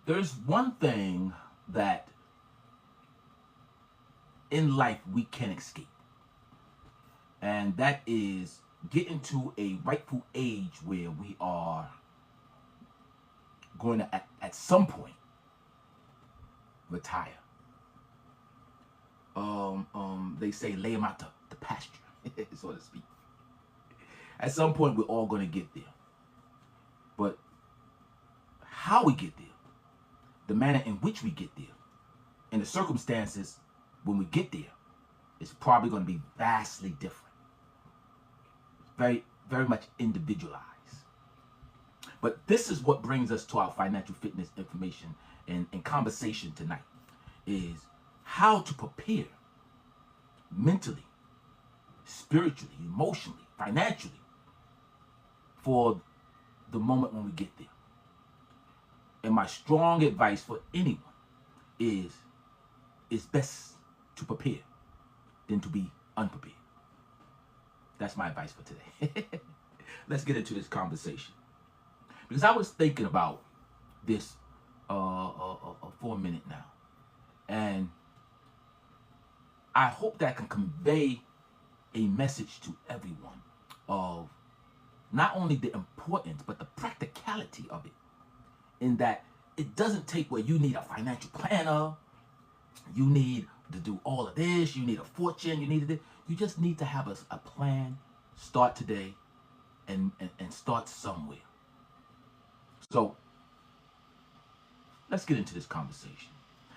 There's one thing that in life we can escape, and that is getting to a rightful age where we are going to, at some point, retire. They say lay them out the pasture, so to speak. At some point, we're all going to get there. But how we get there, the manner in which we get there, and the circumstances when we get there is probably going to be vastly different. Very, very much individualized. But this is what brings us to our financial fitness information and conversation tonight is how to prepare mentally, spiritually, emotionally, financially for the moment when we get there. And my strong advice for anyone is it's best to prepare than to be unprepared. That's my advice for today. Let's get into this conversation. Because I was thinking about this for a minute now. And I hope that can convey a message to everyone of not only the importance, but the practicality of it. In that it doesn't take where you need a financial planner, you need to do all of this, you need a fortune, you need this. You just need to have a plan, start today, and start somewhere. So let's get into this conversation.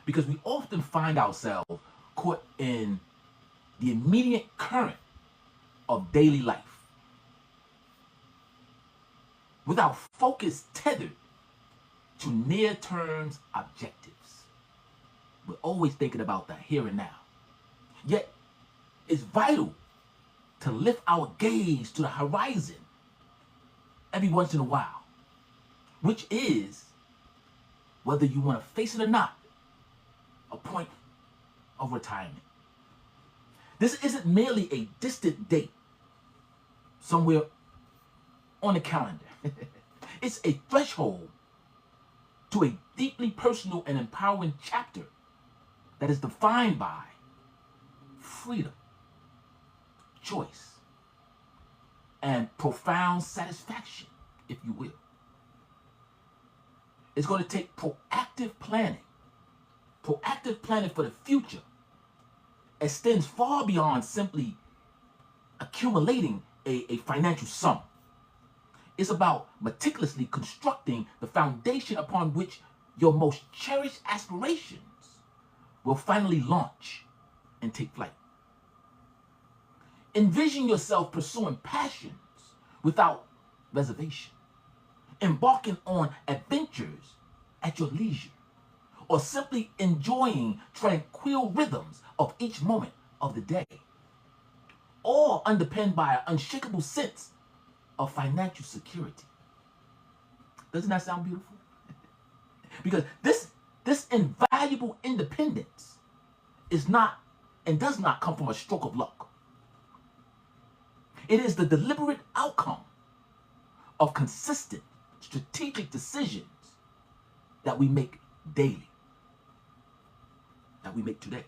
Because we often find ourselves caught in the immediate current of daily life without focus tethered to near-term objectives. We're always thinking about the here and now. Yet, it's vital to lift our gaze to the horizon every once in a while, which is, whether you want to face it or not, a point of retirement. This isn't merely a distant date somewhere on the calendar. It's a threshold to a deeply personal and empowering chapter that is defined by freedom, choice, and profound satisfaction, if you will. It's going to take proactive planning. Proactive planning for the future extends far beyond simply accumulating a financial sum. It's about meticulously constructing the foundation upon which your most cherished aspirations will finally launch and take flight. Envision yourself pursuing passions without reservation, embarking on adventures at your leisure, or simply enjoying tranquil rhythms of each moment of the day, all underpinned by an unshakable sense of financial security. Doesn't that sound beautiful? Because this invaluable independence is not and does not come from a stroke of luck. It is the deliberate outcome of consistent, strategic decisions that we make daily, that we make today.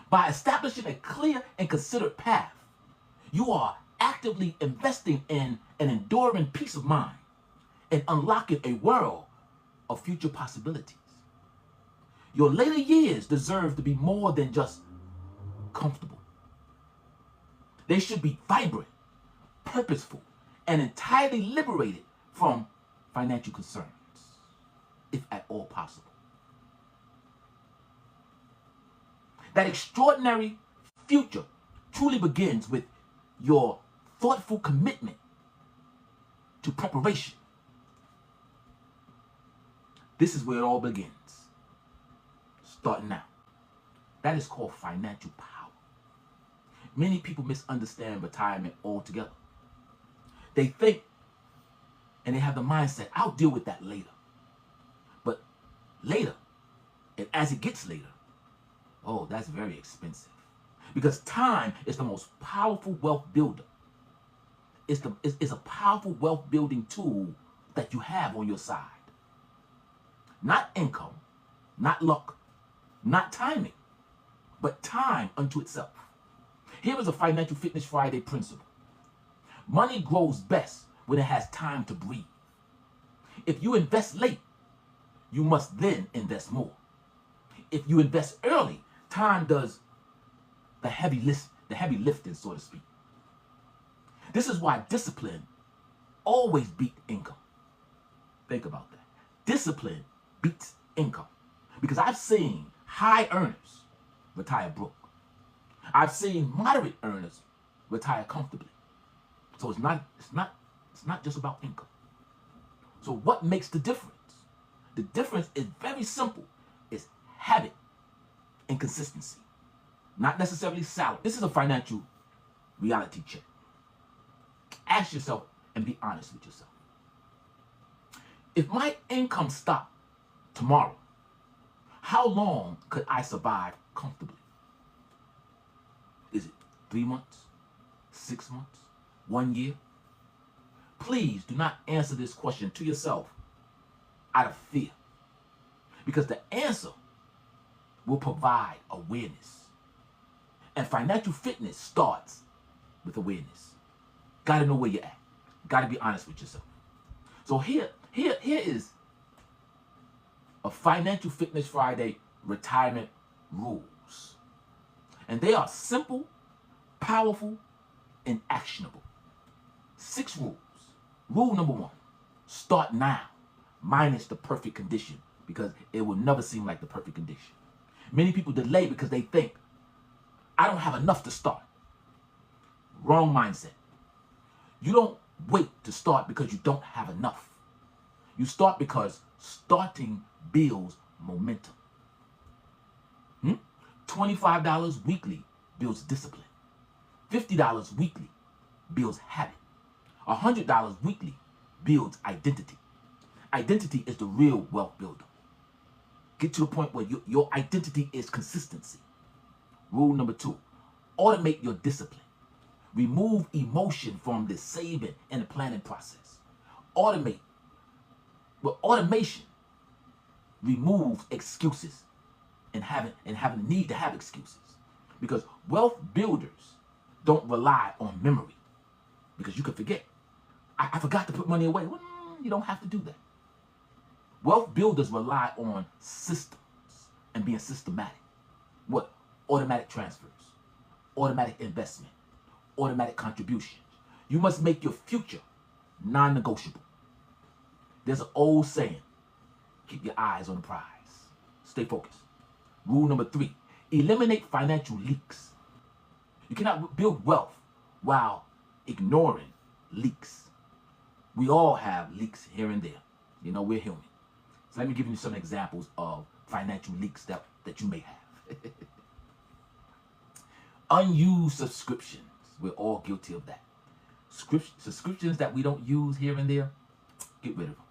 By establishing a clear and considered path, you are actively investing in an enduring peace of mind and unlocking a world of future possibilities. Your later years deserve to be more than just comfortable. They should be vibrant, purposeful, and entirely liberated from financial concerns, if at all possible. That extraordinary future truly begins with your thoughtful commitment to preparation. This is where it all begins. Starting now. That is called financial power. Many people misunderstand retirement altogether. They think and they have the mindset, I'll deal with that later. But later, and as it gets later, oh, that's very expensive. Because time is the most powerful wealth builder. It's a powerful wealth building tool that you have on your side. Not income, not luck, not timing, but time unto itself. Here is a Financial Fitness Friday principle. Money grows best when it has time to breathe. If you invest late, you must then invest more. If you invest early, time does the heavy lifting, so to speak. This is why discipline always beats income. Think about that. Discipline beats income. Because I've seen high earners retire broke. I've seen moderate earners retire comfortably. So it's not just about income. So what makes the difference? The difference is very simple. It's habit and consistency, not necessarily salary. This is a financial reality check. Ask yourself and be honest with yourself. If my income stopped tomorrow, how long could I survive comfortably? Is it 3 months, 6 months, 1 year? Please do not answer this question to yourself out of fear, because the answer will provide awareness. And financial fitness starts with awareness. Got to know where you're at. Got to be honest with yourself. So here is a Financial Fitness Friday retirement rules. And they are simple, powerful, and actionable. 6 rules. Rule number 1, start now, minus the perfect condition, because it will never seem like the perfect condition. Many people delay because they think, I don't have enough to start. Wrong mindset. You don't wait to start because you don't have enough. You start because starting builds momentum. $25 weekly builds discipline. $50 weekly builds habit. $100 weekly builds identity. Identity is the real wealth builder. Get to the point where your identity is consistency. Rule number 2, automate your discipline. Remove emotion from the saving and the planning process. Automate. Well, automation removes excuses and having the need to have excuses. Because wealth builders don't rely on memory. Because you can forget. I forgot to put money away. Well, you don't have to do that. Wealth builders rely on systems and being systematic. What? Automatic transfers, automatic investment, automatic contributions. You must make your future non-negotiable. There's an old saying, keep your eyes on the prize. Stay focused. Rule number 3, eliminate financial leaks. You cannot build wealth while ignoring leaks. We all have leaks here and there. You know, we're human. So let me give you some examples of financial leaks that you may have. Unused subscriptions. We're all guilty of that. Subscriptions that we don't use here and there, get rid of them.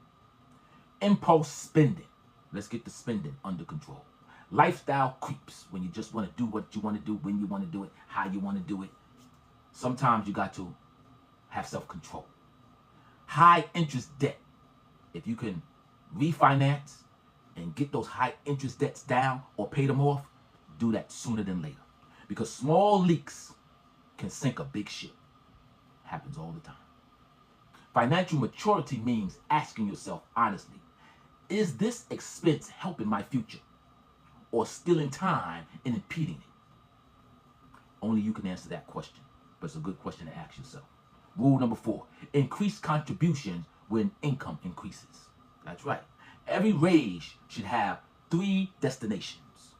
Impulse spending. Let's get the spending under control. Lifestyle creeps, when you just want to do what you want to do, when you want to do it, how you want to do it. Sometimes you got to have self-control. High interest debt. If you can refinance and get those high interest debts down or pay them off, do that sooner than later. Because small leaks can sink a big ship. Happens all the time. Financial maturity means asking yourself honestly, is this expense helping my future or stealing time and impeding it? Only you can answer that question, but it's a good question to ask yourself. Rule number 4, increase contributions when income increases. That's right. Every raise should have 3 destinations.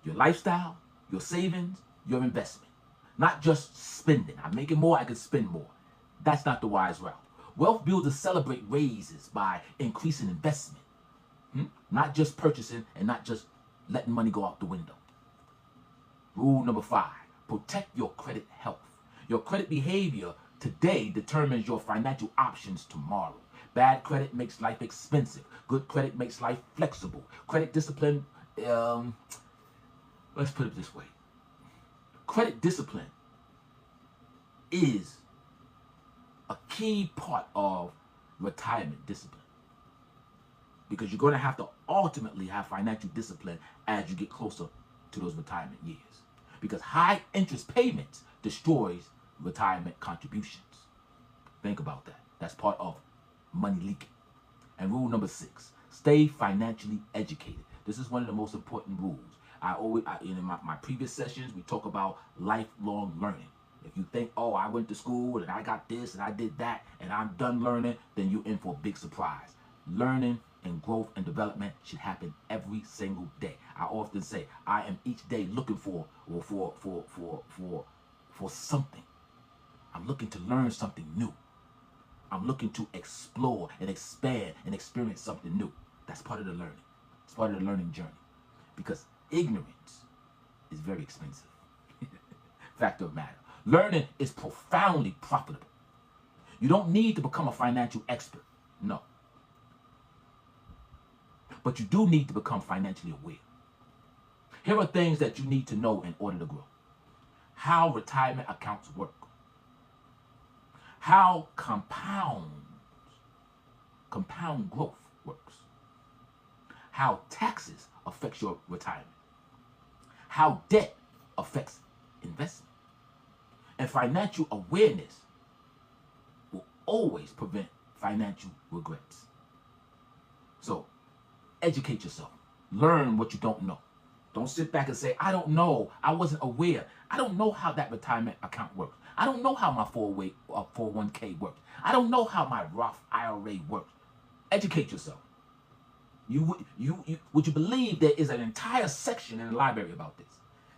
Your lifestyle, your savings, your investment. Not just spending. I'm making more, I can spend more. That's not the wise route. Wealth builders celebrate raises by increasing investment. Not just purchasing and not just letting money go out the window. Rule number 5, protect your credit health. Your credit behavior today determines your financial options tomorrow. Bad credit makes life expensive. Good credit makes life flexible. Credit discipline, let's put it this way. Credit discipline is a key part of retirement discipline. because you're going to have to ultimately have financial discipline as you get closer to those retirement years. Because high interest payments destroys retirement contributions. Think about that. That's part of money leaking. And rule number 6, stay financially educated. This is one of the most important rules. In my previous sessions, we talk about lifelong learning. If you think, oh, I went to school and I got this and I did that and I'm done learning, then you're in for a big surprise. Learning and growth and development should happen every single day. I often say I am each day looking for something. I'm looking to learn something new. I'm looking to explore and expand and experience something new. That's part of the learning. It's part of the learning journey. Because ignorance is very expensive. Fact of the matter. Learning is profoundly profitable. You don't need to become a financial expert. No. But you do need to become financially aware. Here are things that you need to know in order to grow. How retirement accounts work. How compound growth works. How taxes affect your retirement. How debt affects investment. And financial awareness will always prevent financial regrets. So, educate yourself. Learn what you don't know. Don't sit back and say, I don't know. I wasn't aware. I don't know how that retirement account works. I don't know how my 401k works. I don't know how my Roth IRA works. Educate yourself. Would you believe there is an entire section in the library about this?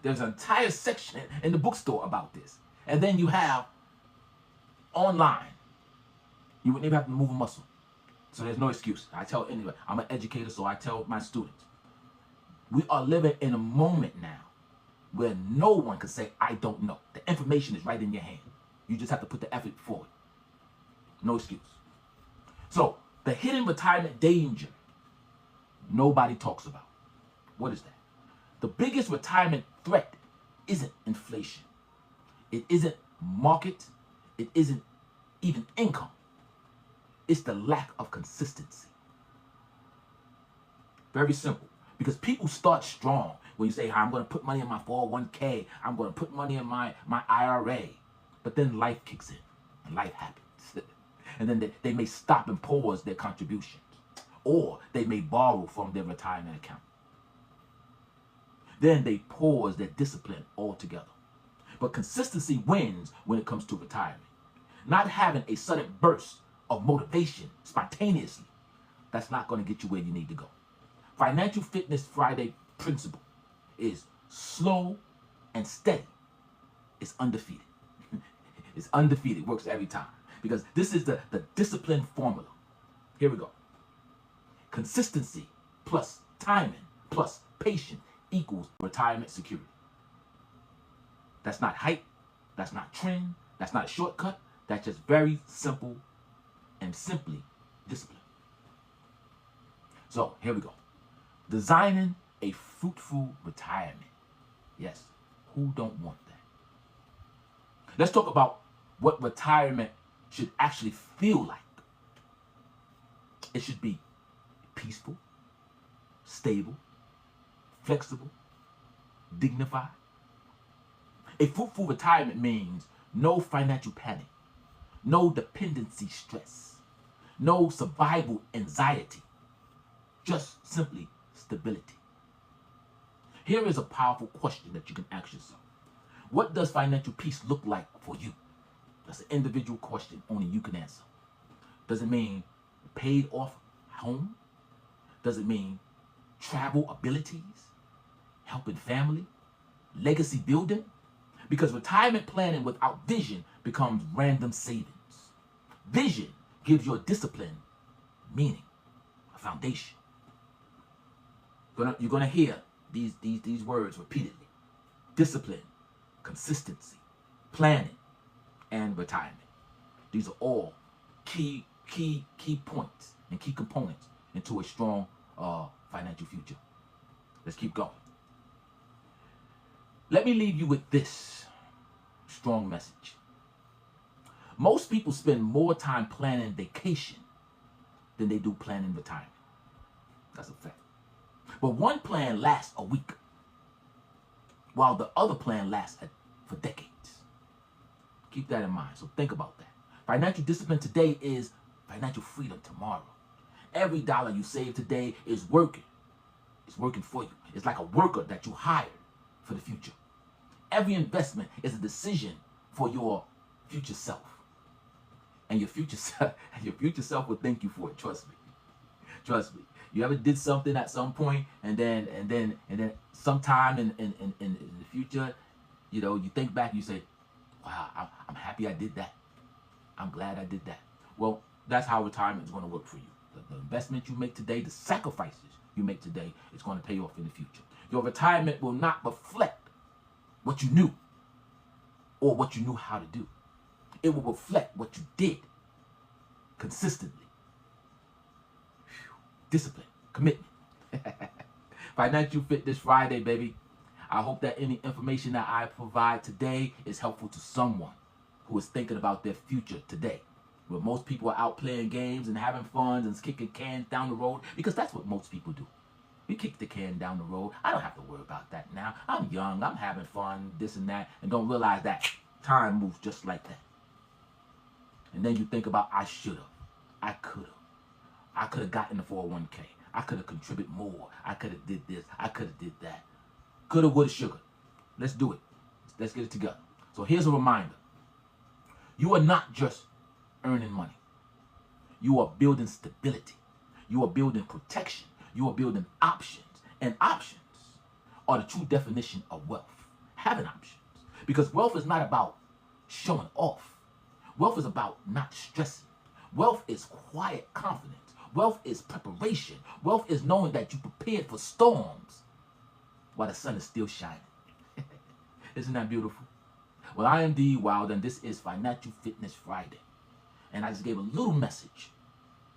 There's an entire section in the bookstore about this. And then you have online. You wouldn't even have to move a muscle. So there's no excuse. I tell anybody, I'm an educator, so I tell my students, we are living in a moment now where no one can say, I don't know. The information is right in your hand. You just have to put the effort forward. No excuse. So the hidden retirement danger nobody talks about. What is that? The biggest retirement threat isn't inflation. It isn't market. It isn't even income. It's the lack of consistency. Very simple. Because people start strong when you say, I'm going to put money in my 401k. I'm going to put money in my IRA. But then life kicks in and life happens. And then they may stop and pause their contributions. Or they may borrow from their retirement account. Then they pause their discipline altogether. But consistency wins when it comes to retirement. Not having a sudden burst of motivation spontaneously, that's not going to get you where you need to go. Financial Fitness Friday principle is slow and steady. It's undefeated. It's undefeated. Works every time. Because this is the discipline formula. Here we go. Consistency plus timing plus patience equals retirement security. That's not hype. That's not trend. That's not a shortcut. That's just very simple and simply discipline. So here we go. Designing a fruitful retirement. Yes, who don't want that? Let's talk about what retirement should actually feel like. It should be peaceful, stable, flexible, dignified. A fruitful retirement means no financial panic, no dependency stress, no survival anxiety, just simply stability. Here is a powerful question that you can ask yourself. What does financial peace look like for you? That's an individual question only you can answer. Does it mean paid off home? Does it mean travel abilities? Helping family? Legacy building? Because retirement planning without vision becomes random savings. Vision gives your discipline meaning, a foundation. You're gonna hear these words repeatedly. Discipline, consistency, planning, and retirement. These are all key points and key components into a strong financial future. Let's keep going. Let me leave you with this strong message. Most people spend more time planning vacation than they do planning retirement. That's a fact. But one plan lasts a week, while the other plan lasts for decades. Keep that in mind. So think about that. Financial discipline today is financial freedom tomorrow. Every dollar you save today is working. It's working for you. It's like a worker that you hired for the future. Every investment is a decision for your future self. And your future self will thank you for it. Trust me. Trust me. You ever did something at some point, and then sometime in the future, you think back, you say, wow, I'm happy I did that. I'm glad I did that. Well, that's how retirement is going to work for you. The investment you make today, the sacrifices you make today, is going to pay off in the future. Your retirement will not reflect what you knew or what you knew how to do. It will reflect what you did consistently. Discipline, commitment. Financial Fitness Friday, baby. I hope that any information that I provide today is helpful to someone who is thinking about their future today. Where most people are out playing games and having fun and kicking cans down the road, because that's what most people do. We kick the can down the road. I don't have to worry about that now. I'm young, I'm having fun, this and that, and don't realize that time moves just like that. And then you think about, I should have, I could have. I could have gotten the 401k. I could have contributed more. I could have did this. I could have did that. Coulda, woulda, shoulda. Let's do it. Let's get it together. So here's a reminder. You are not just earning money. You are building stability. You are building protection. You are building options. And options are the true definition of wealth. Having options. Because wealth is not about showing off. Wealth is about not stressing. Wealth is quiet confidence. Wealth is preparation. Wealth is knowing that you prepared for storms while the sun is still shining. Isn't that beautiful? Well, I am D. Wilder, and this is Financial Fitness Friday. And I just gave a little message,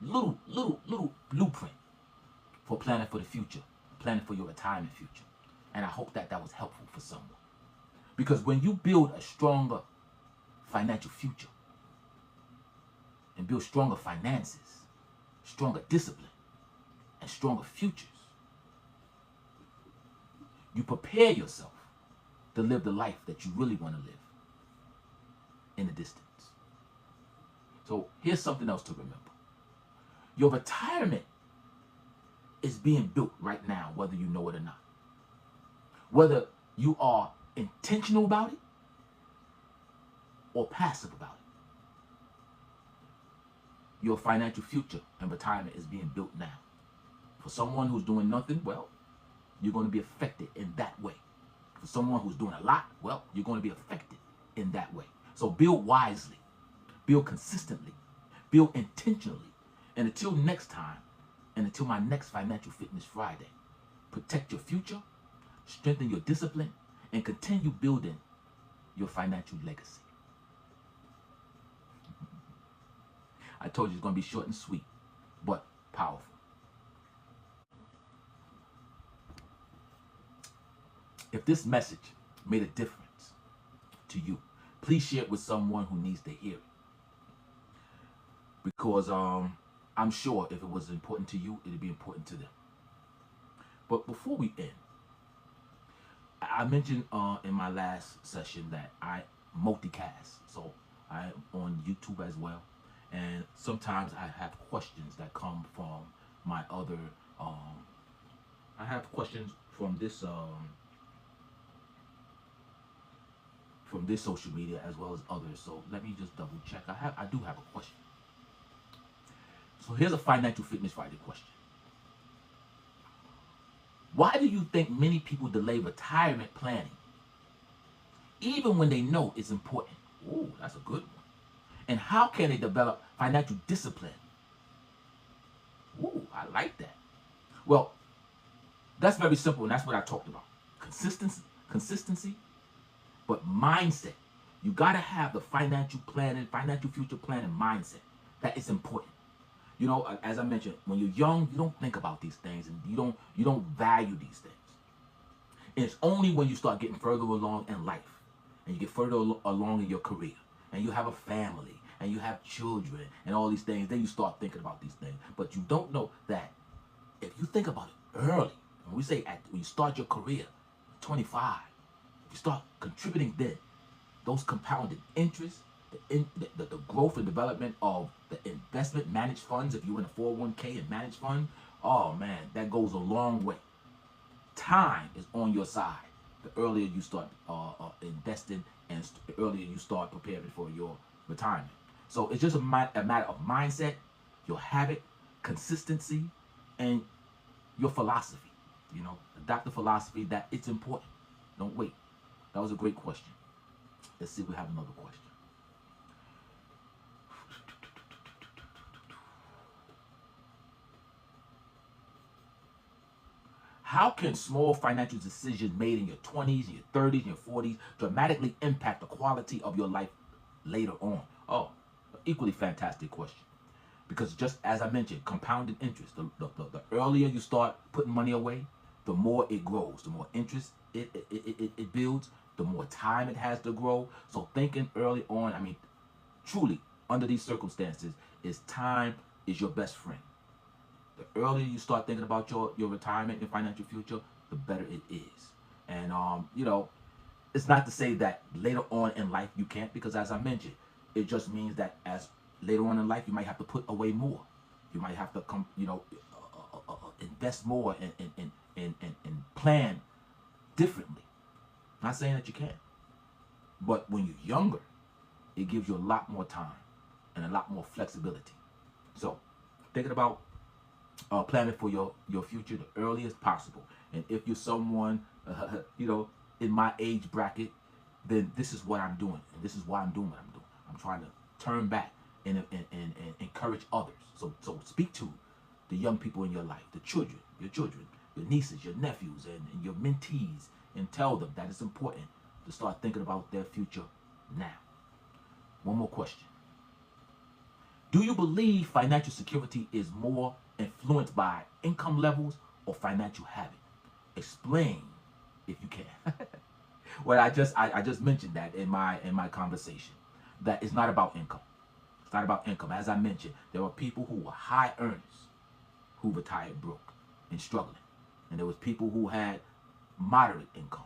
little blueprint for planning for the future, planning for your retirement future. And I hope that was helpful for someone. Because when you build a stronger financial future and build stronger finances, stronger discipline, and stronger futures, you prepare yourself to live the life that you really want to live in the distance. So here's something else to remember. Your retirement is being built right now, whether you know it or not. Whether you are intentional about it or passive about it. Your financial future and retirement is being built now. For someone who's doing nothing, well, you're going to be affected in that way. For someone who's doing a lot, well, you're going to be affected in that way. So build wisely, build consistently, build intentionally. And until next time, and until my next Financial Fitness Friday, protect your future, strengthen your discipline, and continue building your financial legacy. I told you it's going to be short and sweet, but powerful. If this message made a difference to you, please share it with someone who needs to hear it. Because I'm sure if it was important to you, it'd be important to them. But before we end, I mentioned in my last session that I multicast. So I'm on YouTube as well. And sometimes I have questions that come from my other, I have questions from this social media as well as others. So let me just double check. I do have a question. So here's a Financial Fitness Friday question. Why do you think many people delay retirement planning even when they know it's important? Ooh, that's a good one. And how can they develop financial discipline? Ooh, I like that. Well, that's very simple, and that's what I talked about. Consistency, but mindset. You got to have the financial planning, financial future planning mindset. That is important. You know, as I mentioned, when you're young, you don't think about these things, and you don't value these things. And it's only when you start getting further along in life, and you get further along in your career, and you have a family, and you have children, and all these things, then you start thinking about these things. But you don't know that If you think about it early, when we say when you start your career, 25, if you start contributing then, those compounded interest, the growth and development of the investment managed funds, if you're in a 401k and managed fund, oh man, that goes a long way. Time is on your side. The earlier you start investing and the earlier you start preparing for your retirement. So it's just a matter of mindset, your habit, consistency, and your philosophy. You know, adopt the philosophy that it's important. Don't wait. That was a great question. Let's see if we have another question. How can small financial decisions made in your 20s, your 30s, your 40s dramatically impact the quality of your life later on? Oh, equally fantastic question. Because just as I mentioned, compounded interest, the earlier you start putting money away, the more it grows, the more interest it builds, the more time it has to grow. So thinking early on, I mean, truly, under these circumstances, is time is your best friend. The earlier you start thinking about your retirement and financial future, the better it is. And you know, it's not to say that later on in life you can't, because as I mentioned, it just means that as later on in life you might have to put away more. You might have to invest more and plan differently. Not saying that you can't, but when you're younger, it gives you a lot more time and a lot more flexibility. So, thinking about planning for your future the earliest possible. And if you're someone, you know, in my age bracket, then this is what I'm doing, and this is why I'm doing what I'm doing. I'm trying to turn back and encourage others. So speak to the young people in your life, the children, your nieces, your nephews, and your mentees, and tell them that it's important to start thinking about their future now. One more question. Do you believe financial security is more influenced by income levels or financial habit? Explain if you can. Well, I just mentioned that in my conversation, that it's not about income. It's not about income. As I mentioned, there were people who were high earners who retired broke and struggling, and there was people who had moderate incomes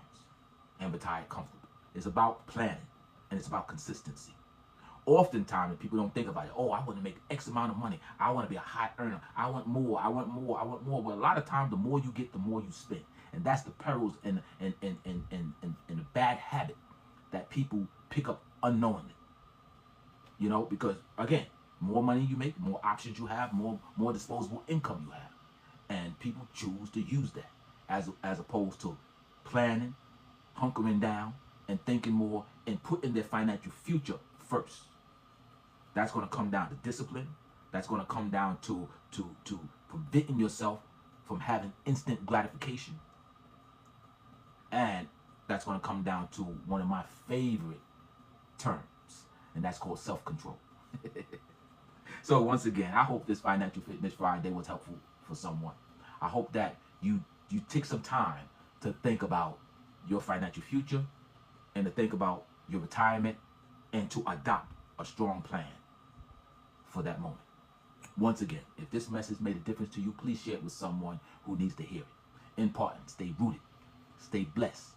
and retired comfortable. It's about planning and it's about consistency. Oftentimes people don't think about it. Oh, I want to make X amount of money. I want to be a high earner. I want more. I want more. I want more. But a lot of times, the more you get, the more you spend, and that's the perils and the bad habit that people pick up unknowingly. You know, because again, more money you make, more options you have, more disposable income you have, and people choose to use that as opposed to planning, hunkering down, and thinking more and putting their financial future first. That's going to come down to discipline. That's going to come down to preventing yourself from having instant gratification. And that's going to come down to one of my favorite terms, and that's called self-control. So once again, I hope this Financial Fitness Friday was helpful for someone. I hope that you take some time to think about your financial future and to think about your retirement and to adopt a strong plan for that moment. Once again, if this message made a difference to you, please share it with someone who needs to hear it. Important, stay rooted, stay blessed,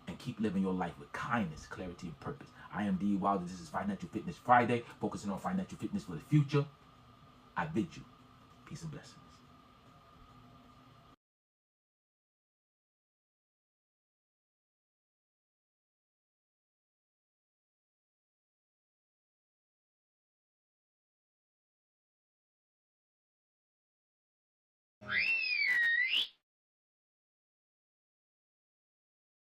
and keep living your life with kindness, clarity, and purpose. I am D. Wilder. This is Financial Fitness Friday, focusing on financial fitness for the future. I bid you peace and blessings.